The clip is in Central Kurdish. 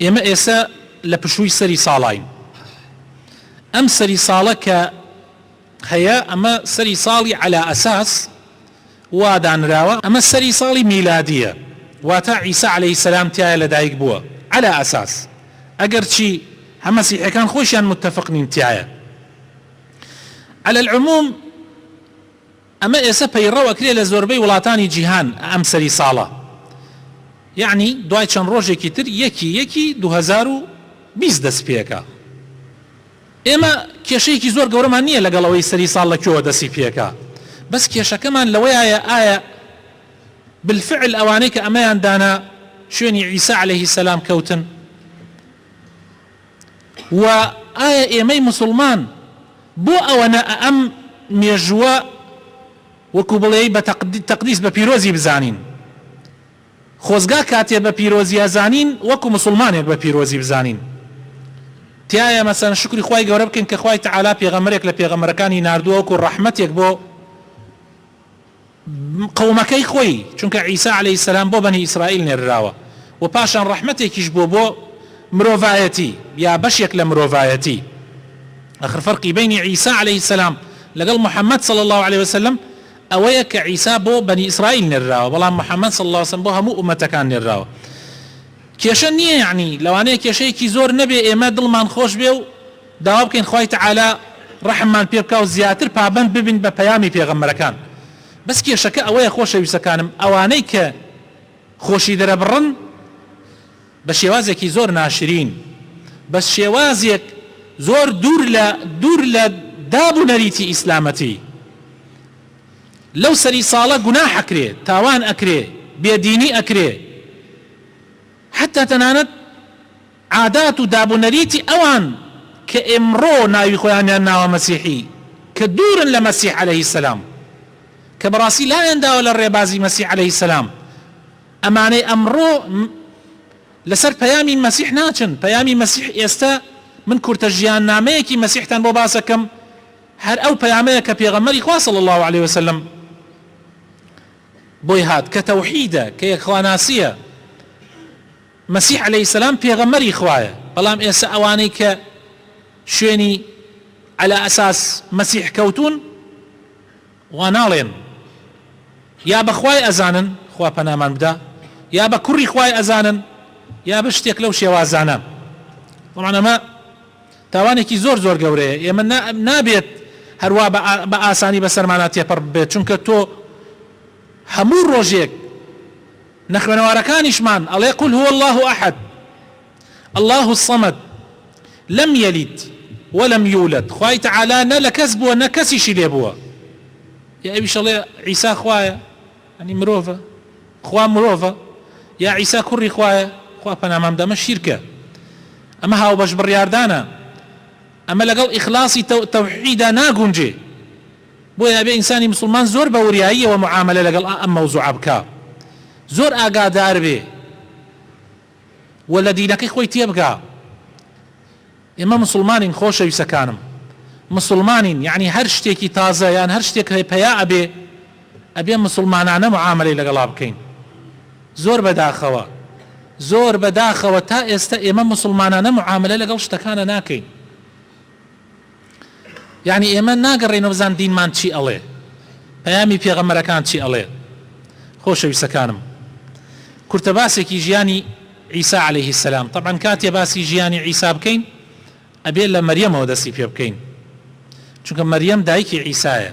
ئێمە ئێستا لە پشووی سەری ساڵین. ئەم سەری ساڵە کە هەیە ئەمە سەری ساڵی على ئەساس وادانراوە، ئەمە سەری ساڵی میلادیە، واتە عیسا عەلەیهی سەلام تایە لەدایک بووە على ئەساس، ئەگەر چی هەمە مەسیحیەکان خۆشیان متفق نین تایە. على العموم ئەمە ئێستا پەیڕەوەکرێ لە زۆربەی وڵاتانی جیهان ئەم سەری ساڵە، یعنی دوای چەند ڕۆژێکی تر یەکی 2020 دەست پێکە. ئێمە کێشەیەکی زۆر گەورەمان نییە لەگەڵەوەی سەری ساڵ لەکوێوە دەستی پێکە، بەس کێشەکەمان لەوەیە ئایا بالفعل ئەوانەی کە ئەمەیان دانا شوێنی عیسا عەلەیهی سەلام کەوتن، و ئایا ئێمەی مسلمان بۆ ئەوەنە ئەم مێژووە وەکو بڵێ بە تەقدیس بە پیرۆزی بزانین، خۆزگا کاتێ بە پیرۆزی ئەزانین وەکو مسلمانێک بە پیرۆزی بزانین. تایە مەسەن شکری خوای گەورە بکەین کە خوای تەعالا پێغەمبەرێک لە پێغەمبەرەکانی ناردووە وەکو ڕەحمەتێک بۆ قەومەکەی خۆی، چونکە عیسا عەلەیهی سەلام بۆ بەنی ئیسرائیل نێرراوە و پاشان ڕەحمەتێکیش بۆ مرۆڤایەتی یا بەشێک لە مرۆڤایەتی. ئەخر فەرقی بینی عیسا عەلەیهی سەلام لەگەڵ محەممەد صلی الله عليه وسلم ئەوەیە کە عیسا بۆ بەنی ئیسرائیل نێرراوە، بەڵام محەممەد صلی الله عليه وسلم بۆ هەموو ئومەتەکان نێرراوە. کێشە نییە، یعنی لەوانەیە کێشەیەکی زۆر نەبێ ئێمە دڵمان خۆش بێ و داوا بکەین خوای تەعالا ڕەحممان پێ بکە و زیاتر پابەند ببین بە پەیامی پێغەمبەرەکان. بەس کێشەکە ئەوەیە خۆشەویستەکانم، ئەوانەی کە خۆشی دەرەبڕن بە شێوازێکی زۆر ناشرین، بەس شێوازێک زۆر دوور لە دابوونەریتی ئیسلامەتی، لەو سەری ساڵە گوناح ئەکرێ، تاوان ئەکرێ، بێدینی ئەکرێ، حتى تەنانەت عادات و دابوونەریتی ئەوان کە ئێمڕۆ ناوی خۆیانیان ناوە مەسیحی، کە دوورن لە مەسیح عەلەیهی سەلام، کە بەڕاستی لایەنداوە لە ڕێبازی مەسیح عەلەیهی سەلام، ئەمانەی ئەمڕۆ لەسەر پەیامی مەسیح ناچن. پەیامی مەسیح ئێستا من کورتە ژیان نامەیەکی مەسیحتان بۆ باسەکەم، هەر ئەو پەیامەیە کە پێغەمبەری خوا صلی الله عليه وسلم بۆی هات، کە تەوحیدە، کە یەکخواناسیە. مەسیح عەلەیهی سەلام پێغەمبەری خوایە، بەڵام ئێستا ئەوانەی کە شوێنی على ئەساس مەسیح کەوتون وا ناڵێن یا بە خوای ئەزانن، خوا پەنامان بدا، یا بە کوڕی خوای ئەزانن، یا بە شتێک لەو شێوازانە. طبعا ئەمە تاوانێکی زۆر گەورەیە. ئێمە نابێت هەروە بە ئاسانی بەسەرمانە تێپەڕ بێت، چونکە تۆ هەموو ڕۆژێک نەخوێنەوارەکانیشمان ئەڵێ قل هو الله أحد الله الصمد لم يلد ولم يولد، خوای تەعالا نە لە کەس بووە نە کەسیشی لێ بووە. یا ئەویش ئەڵێ عیسا خوایە، ینی مرۆڤە، خوا مرۆڤە، یا عیسا کوڕی خوایە، خوا پەنامان بدە. ئەمە شیرکە، ئەمە هاوبەش بڕیاردانە، ئەمە لەگەڵ ئیخلاسی تەوحیدا ناگونجێ. بۆیە بێ ئینسانی مسلمان زۆر بە وریاییەوە معاملە لەگەڵ ئەم مەوزوعە بکە، زۆر ئاگادار بێ و لە دینەکەی خۆی تێبگا. ئێمە مسلمانین خۆشەویستەکانم، مسلمانین، یعنی هەر شتێکی تازە یان هەر شتێک پەیا ئەبێ مسلمانانە معاملەی لەگەڵا بکەین. زۆر بەداخەوە تا ئێستا ئێمە مسلمانانە معاملە لەگەڵ شتەکانە ناکەین. یعنی ئێمە ناگەڕێنەوە بزان دینمان چی ئەڵێ، پەیامی پێغەمبەرەکان چی ئەڵێ. خۆشەویستەکانم، کورتە باسێکی ژیانی عیسا عەلەیهی سەلام. طبعا کاتێ باسی ژیانی عیسا بکەین ئەبێ لە مەریەمەوە دەستی پێ بکەین، چونکە مەریەم دایکی عیسایە.